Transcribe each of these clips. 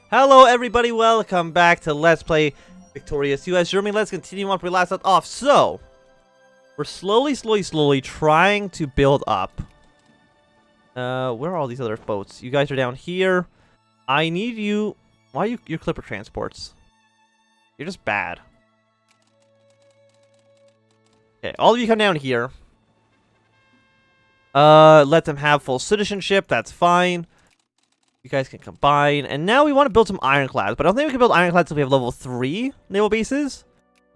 Hello everybody, welcome back to Let's Play Victorious US Germany. Let's continue on where we last left off. So, we're slowly trying to build up. Where are all these other boats? You guys are down here. I need you. Why are you're clipper transports? You're just bad. Okay, all of you come down here. Let them have full citizenship, that's fine. You guys can combine. And now we want to build some ironclads. But I don't think we can build ironclads until we have level 3 naval bases.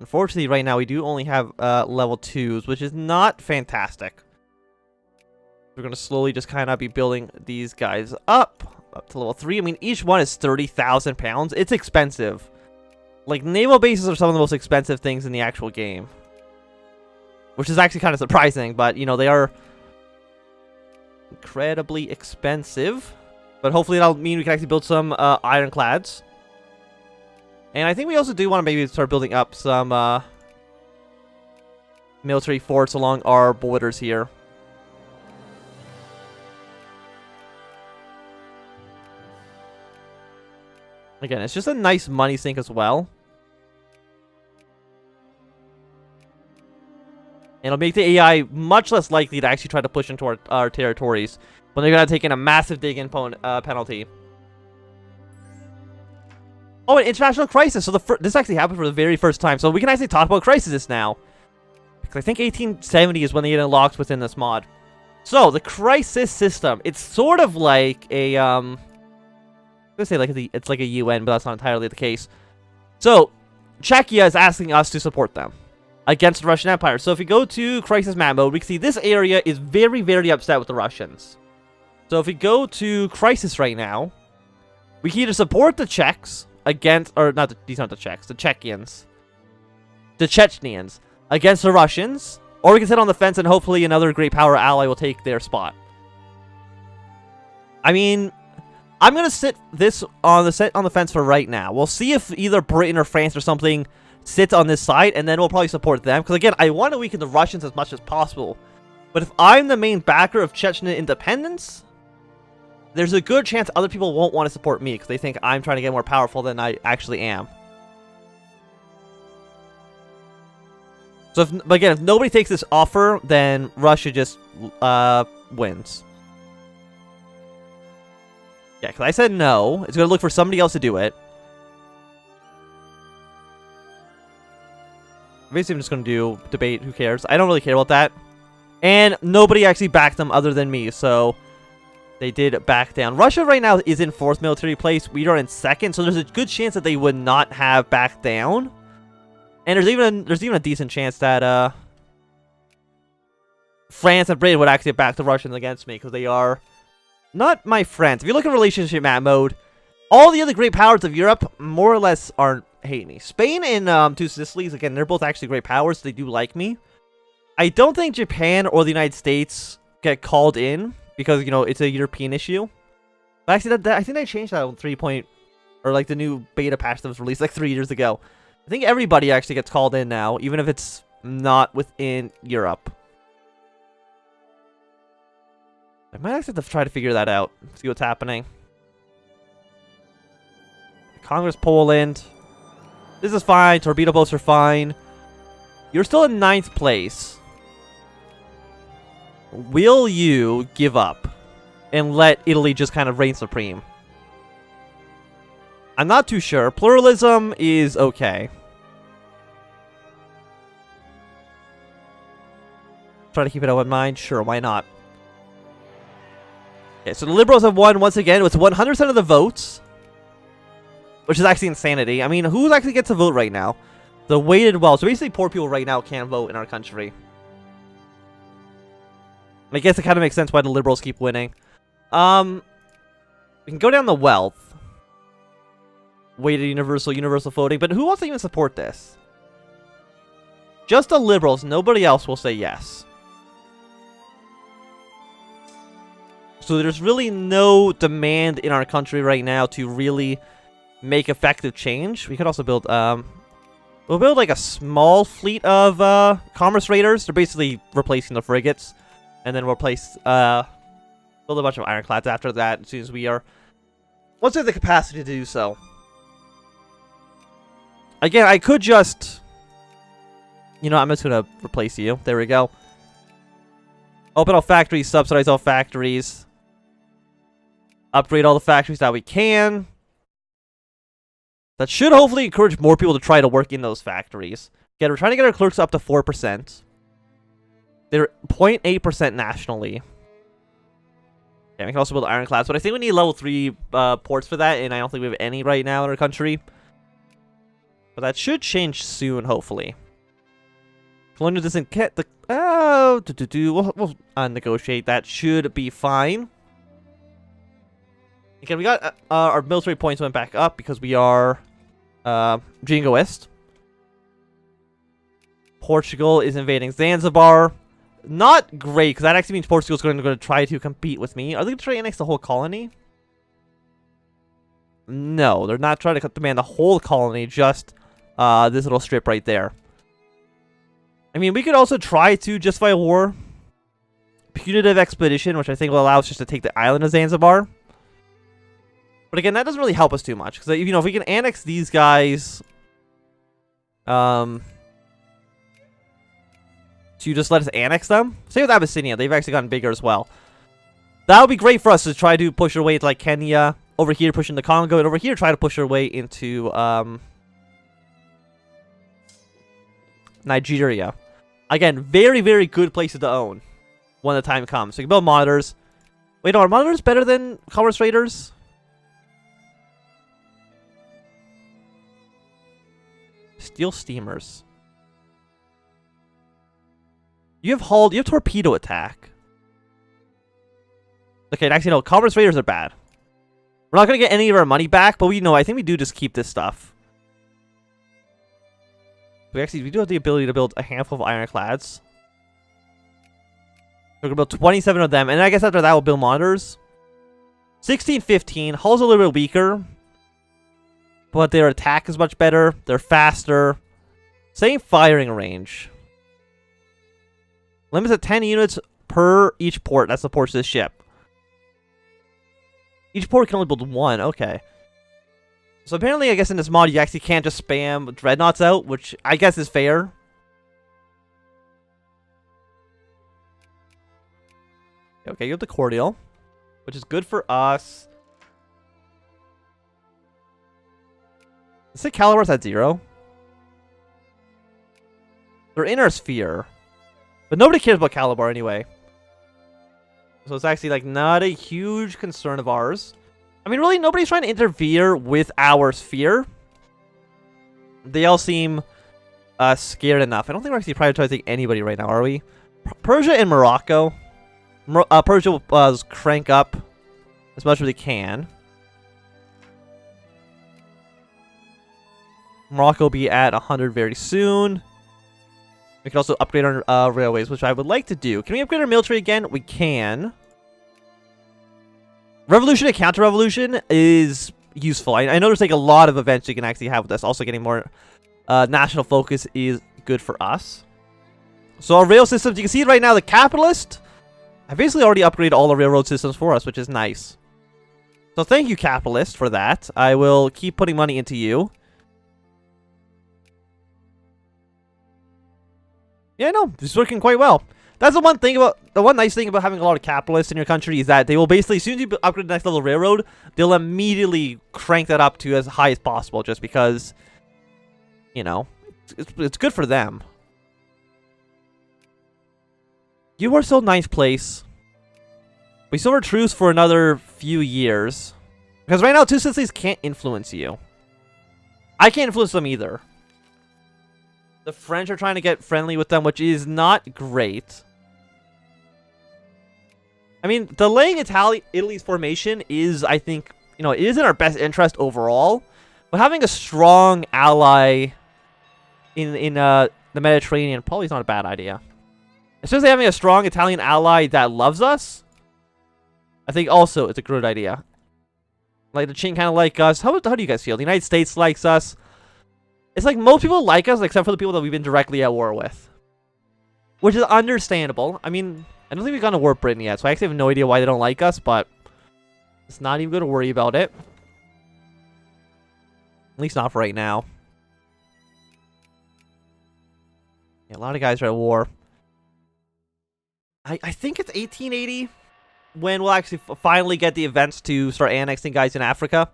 Unfortunately, right now we do only have level 2s, which is not fantastic. We're going to slowly just kind of be building these guys up to level 3. I mean, each one is 30,000 pounds. It's expensive. Like, naval bases are some of the most expensive things in the actual game. Which is actually kind of surprising, but, you know, they are incredibly expensive. But hopefully that'll mean we can actually build some ironclads. And I think we also do want to maybe start building up some military forts along our borders here. Again, it's just a nice money sink as well. And it'll make the AI much less likely to actually try to push into our territories when they're going to take in a massive dig-in penalty. Oh, an international crisis. So this actually happened for the very first time. So we can actually talk about crises now. Because I think 1870 is when they get unlocked within this mod. So, the crisis system. It's sort of like a, I'm going to say like it's like a UN, but that's not entirely the case. So, Czechia is asking us to support them against the Russian Empire. So if we go to crisis map mode, we can see this area is very upset with the Russians. So if we go to crisis right now, we can either support the Czechs against, or not, these aren't the Czechs, the Czechians, the Chechenians against the Russians, or we can sit on the fence and hopefully another great power ally will take their spot. I mean, I'm gonna sit this on the fence for right now. We'll see if either Britain or France or something sits on this side, and then we'll probably support them. Because again, I want to weaken the Russians as much as possible. But if I'm the main backer of Chechen independence, there's a good chance other people won't want to support me because they think I'm trying to get more powerful than I actually am. So, again, if nobody takes this offer, then Russia just wins. Yeah, because I said no. It's going to look for somebody else to do it. Basically, I'm just going to do debate. Who cares? I don't really care about that. And nobody actually backed them other than me, so they did back down. Russia right now is in 4th military place. We are in 2nd, so there's a good chance that they would not have backed down. And there's even a decent chance that France and Britain would actually back the Russians against me because they are not my friends. If you look at relationship map mode, all the other great powers of Europe more or less aren't hate me. Spain and two Sicilies, again, they're both actually great powers, so they do like me. I don't think Japan or the United States get called in because, you know, it's a European issue. But actually, I think they changed that on or like the new beta patch that was released like 3 years ago. I think everybody actually gets called in now, even if it's not within Europe. I might actually have to try to figure that out, see what's happening. Congress, Poland. This is fine. Torpedo boats are fine. You're still in 9th place. Will you give up and let Italy just kind of reign supreme? I'm not too sure. Pluralism is okay. Try to keep it in mind. Sure, why not? Okay, so the Liberals have won once again with 100% of the votes. Which is actually insanity. I mean, who actually gets a vote right now? The weighted wealth. So basically, poor people right now can't vote in our country. I guess it kind of makes sense why the Liberals keep winning. We can go down the wealth. Weighted universal voting. But who wants to even support this? Just the Liberals. Nobody else will say yes. So there's really no demand in our country right now to really make effective change. We could also build, we'll build like a small fleet of commerce raiders. They're basically replacing the frigates. And then we'll place, build a bunch of ironclads after that as soon as we are Once we have the capacity to do so. Again, I could just... You know, I'm just going to replace you. There we go. Open all factories, subsidize all factories. Upgrade all the factories that we can. That should hopefully encourage more people to try to work in those factories. Again, we're trying to get our clerks up to 4%. They're 0.8% nationally. Yeah, we can also build ironclads, but I think we need level 3 ports for that, and I don't think we have any right now in our country. But that should change soon, hopefully. Colonial doesn't get the... we'll negotiate. That should be fine. Again, we got our military points went back up because we are jingoist. Portugal is invading Zanzibar. Not great, because that actually means Portugal's going to try to compete with me. Are they going to try to annex the whole colony? No, they're not trying to demand the whole colony, just this little strip right there. I mean, we could also try to justify a war. Punitive expedition, which I think will allow us just to take the island of Zanzibar. But again, that doesn't really help us too much. Because, you know, if we can annex these guys... to just let us annex them. Same with Abyssinia. They've actually gotten bigger as well. That would be great for us to try to push our way to, like, Kenya. Over here, pushing the Congo. And over here, try to push our way into, Nigeria. Again, very, very good places to own when the time comes. So you can build monitors. Wait, no, are monitors better than commerce raiders? Steel steamers. You have hull, you have torpedo attack. Okay, actually no, commerce raiders are bad. We're not going to get any of our money back, but we know, I think we do just keep this stuff. We do have the ability to build a handful of ironclads. We're going to build 27 of them, and I guess after that we'll build monitors. 16, 15, hull's a little bit weaker. But their attack is much better, they're faster. Same firing range. Limits at 10 units per each port that supports this ship. Each port can only build one, okay. So apparently, I guess in this mod, you actually can't just spam dreadnoughts out, which I guess is fair. Okay, you have the Cordial, which is good for us. Let's say Calabar's at 0. They're in our sphere. But nobody cares about Calabar anyway. So it's actually like not a huge concern of ours. I mean, really, nobody's trying to interfere with our sphere. They all seem scared enough. I don't think we're actually prioritizing anybody right now, are we? Persia and Morocco. Persia will crank up as much as they can. Morocco will be at 100 very soon. We can also upgrade our railways, which I would like to do. Can we upgrade our military again? We can. Revolution and counter-revolution is useful. I know there's like a lot of events you can actually have with this. Also getting more national focus is good for us. So our rail systems, you can see right now, the capitalist, I basically already upgraded all the railroad systems for us, which is nice. So thank you, capitalist, for that. I will keep putting money into you. Yeah, no, this is working quite well. That's the one nice thing about having a lot of capitalists in your country is that they will basically, as soon as you upgrade the next level railroad, they'll immediately crank that up to as high as possible, just because, you know, it's good for them. You are still 9th place. We still have truce for another few years. Because right now, two Sicilies can't influence you. I can't influence them either. The French are trying to get friendly with them, which is not great. I mean, delaying Italy's formation is, I think, you know, it is in our best interest overall. But having a strong ally in the Mediterranean probably is not a bad idea. Especially having a strong Italian ally that loves us, I think also it's a good idea. Like, the Qing kind of like us. How do you guys feel? The United States likes us. It's like most people like us, except for the people that we've been directly at war with. Which is understandable. I mean, I don't think we've gone to war with Britain yet, so I actually have no idea why they don't like us, but it's not even going to worry about it. At least not for right now. Yeah, a lot of guys are at war. I think it's 1880 when we'll actually finally get the events to start annexing guys in Africa.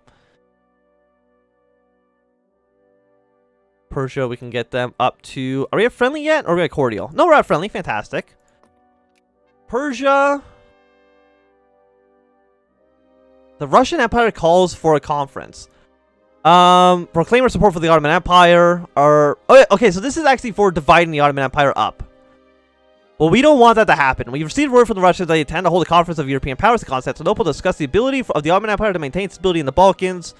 Persia, we can get them up to... Are we at friendly yet? Or are we at cordial? No, we're at friendly. Fantastic. Persia... The Russian Empire calls for a conference. Proclaim our support for the Ottoman Empire. Okay, so this is actually for dividing the Ottoman Empire up. Well, we don't want that to happen. We've received word from the Russians that they intend to hold a conference of European powers in Constantinople to discuss the ability of the Ottoman Empire to maintain stability in the Balkans.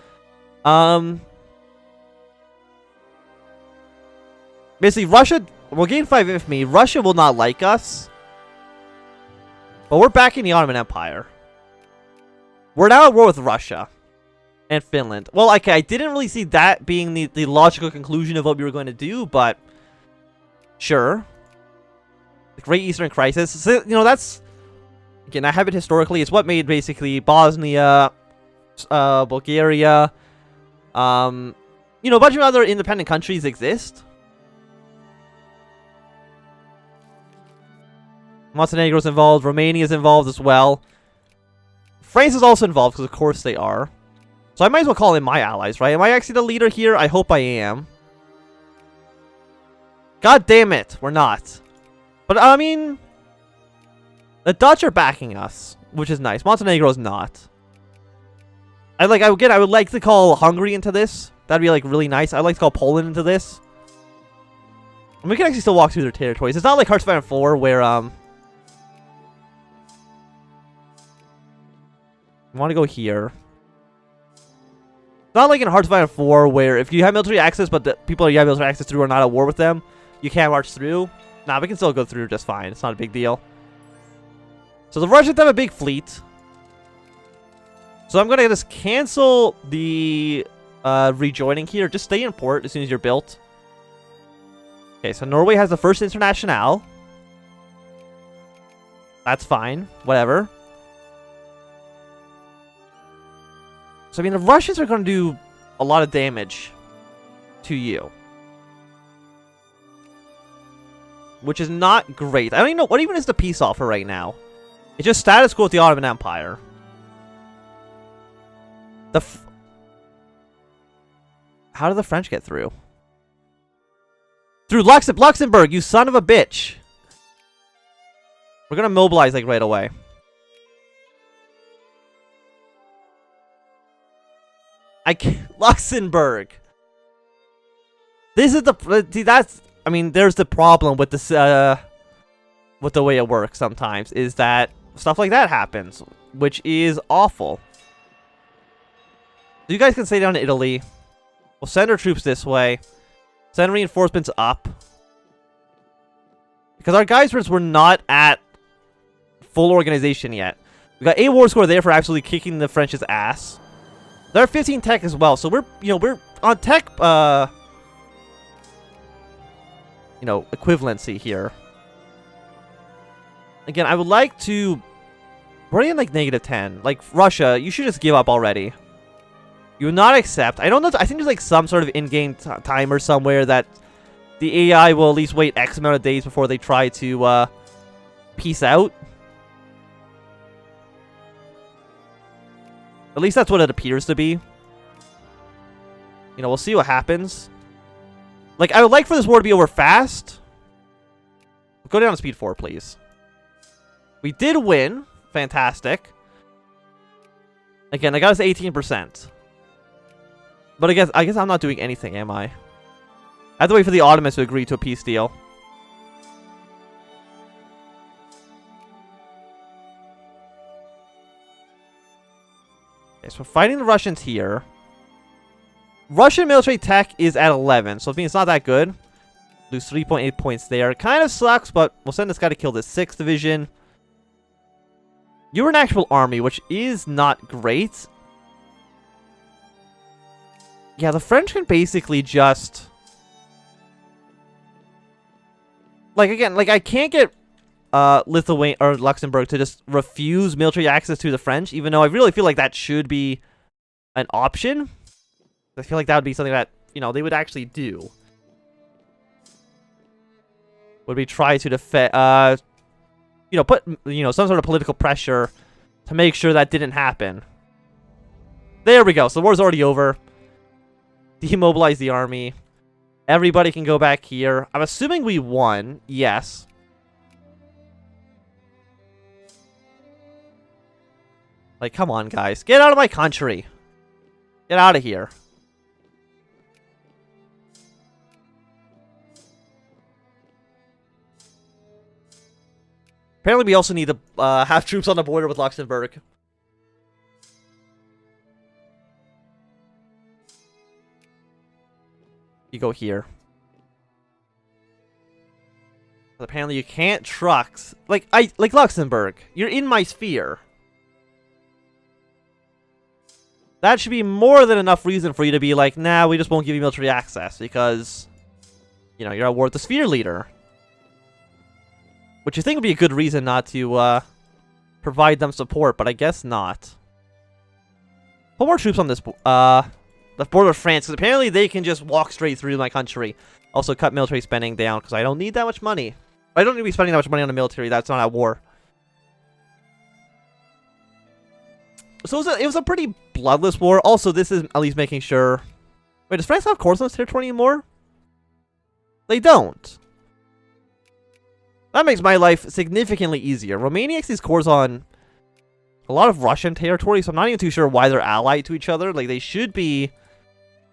Basically, Russia will gain 5 infamy. Russia will not like us. But we're backing the Ottoman Empire. We're now at war with Russia and Finland. Well, okay, I didn't really see that being the logical conclusion of what we were going to do, but sure. The Great Eastern Crisis. So, you know, that's... Again, I have it historically. It's what made basically Bosnia, Bulgaria, you know, a bunch of other independent countries exist. Montenegro's involved. Romania's involved as well. France is also involved, because of course they are. So I might as well call in my allies, right? Am I actually the leader here? I hope I am. God damn it, we're not. But, I mean... The Dutch are backing us, which is nice. Montenegro's not. I would like to call Hungary into this. That'd be, like, really nice. I'd like to call Poland into this. And we can actually still walk through their territories. It's not like Hearts of Iron 4, where, I want to go here. It's not like in Hearts of Iron 4 where if you have military access but the people you have military access through are not at war with them, you can't march through. Nah, we can still go through just fine. It's not a big deal. So the Russians have a big fleet. So I'm going to just cancel the rejoining here. Just stay in port as soon as you're built. Okay, so Norway has the first Internationale. That's fine. Whatever. So, I mean, the Russians are going to do a lot of damage to you. Which is not great. I don't even know. What even is the peace offer right now? It's just status quo with the Ottoman Empire. How did the French get through? Through Luxembourg, you son of a bitch. We're going to mobilize, like, right away. Luxembourg. This is see, that's... I mean, there's the problem with this, with the way it works sometimes, is that stuff like that happens, which is awful. So you guys can stay down to Italy. We'll send our troops this way. Send reinforcements up. Because our guys were not at full organization yet. We got a war score there for absolutely kicking the French's ass. They're 15 tech as well, so we're on tech, equivalency here. Again, I would like to... We're in, like, -10. Like, Russia, you should just give up already. You would not accept. I don't know. I think there's, like, some sort of in-game timer somewhere that the AI will at least wait X amount of days before they try to, peace out. At least that's what it appears to be. You know, we'll see what happens. Like, I would like for this war to be over fast. Go down to speed 4, please. We did win. Fantastic. Again, I got us 18%. But I guess I'm not doing anything, am I? I have to wait for the Ottomans to agree to a peace deal. Okay, so we're fighting the Russians here. Russian military tech is at 11, so I mean it's not that good. Lose 3.8 points there. Kind of sucks, but we'll send this guy to kill the 6th division. You're an actual army, which is not great. Yeah, the French can basically just... Like, again, like, I can't get Lithuania or Luxembourg to just refuse military access to the French, even though I really feel like that should be an option. I feel like that would be something that, you know, they would actually do. Would we try to defend, you know, put, you know, some sort of political pressure to make sure that didn't happen. There we go. So the war's already over. Demobilize the army. Everybody can go back here. I'm assuming we won. Yes. Like, come on, guys. Get out of my country. Get out of here. Apparently, we also need to have troops on the border with Luxembourg. You go here. But apparently, you can't trucks. Like Luxembourg. You're in my sphere. That should be more than enough reason for you to be like, nah, we just won't give you military access because, you know, you're at war with the sphere leader. Which you think would be a good reason not to provide them support, but I guess not. Put more troops on this, the border of France, because apparently they can just walk straight through my country. Also cut military spending down, because I don't need that much money. I don't need to be spending that much money on the military, that's not at war. So it was a pretty bloodless war. Also, this is at least making sure... Wait, does France have cores on this territory anymore? They don't. That makes my life significantly easier. Romania has these cores on a lot of Russian territory, so I'm not even too sure why they're allied to each other. Like, they should be...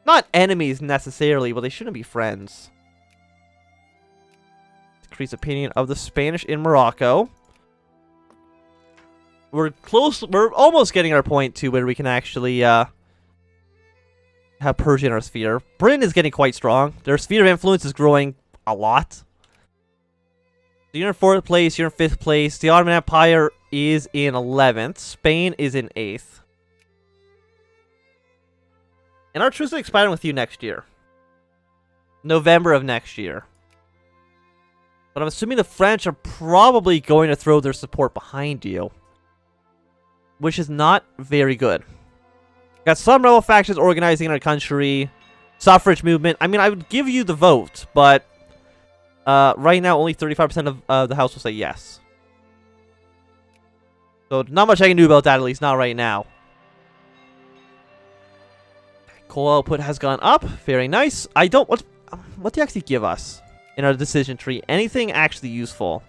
not enemies necessarily, but they shouldn't be friends. Decrease opinion of the Spanish in Morocco. We're close. We're almost getting our point to where we can actually have Persia in our sphere. Britain is getting quite strong. Their sphere of influence is growing a lot. So you're in 4th place. You're in 5th place. The Ottoman Empire is in 11th. Spain is in 8th. And our truce is expiring with you next year. November of next year. But I'm assuming the French are probably going to throw their support behind you. Which is not very good. Got some rebel factions organizing in our country. Suffrage movement. I mean, I would give you the vote, but right now only 35% of the House will say yes. So not much I can do about that, at least not right now. Coal output has gone up. Very nice. I don't... What do you actually give us in our decision tree? Anything actually useful?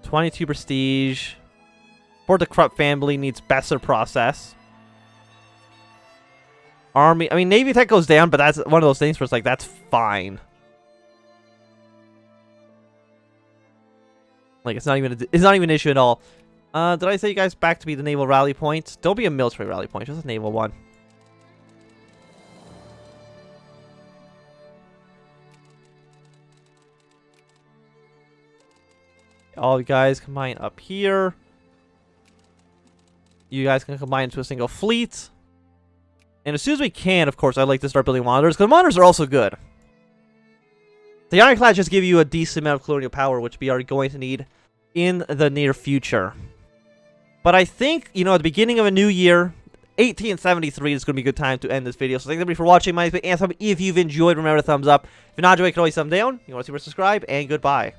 22 prestige. For the Krupp family needs Besser process. Army. I mean, Navy tech goes down, but that's one of those things where it's like, that's fine. Like, it's not even an issue at all. Did I say you guys back to be the naval rally point? Don't be a military rally point, just a naval one. All you guys combine up here. You guys can combine into a single fleet. And as soon as we can, of course, I'd like to start building monitors, because monitors are also good. The ironclads just give you a decent amount of colonial power, which we are going to need in the near future. But I think, you know, at the beginning of a new year, 1873 is going to be a good time to end this video. So thanks everybody for watching. My name is Anthem. If you've enjoyed, remember to thumbs up. If you're not enjoying, you can always thumb down. You want to super subscribe, and goodbye.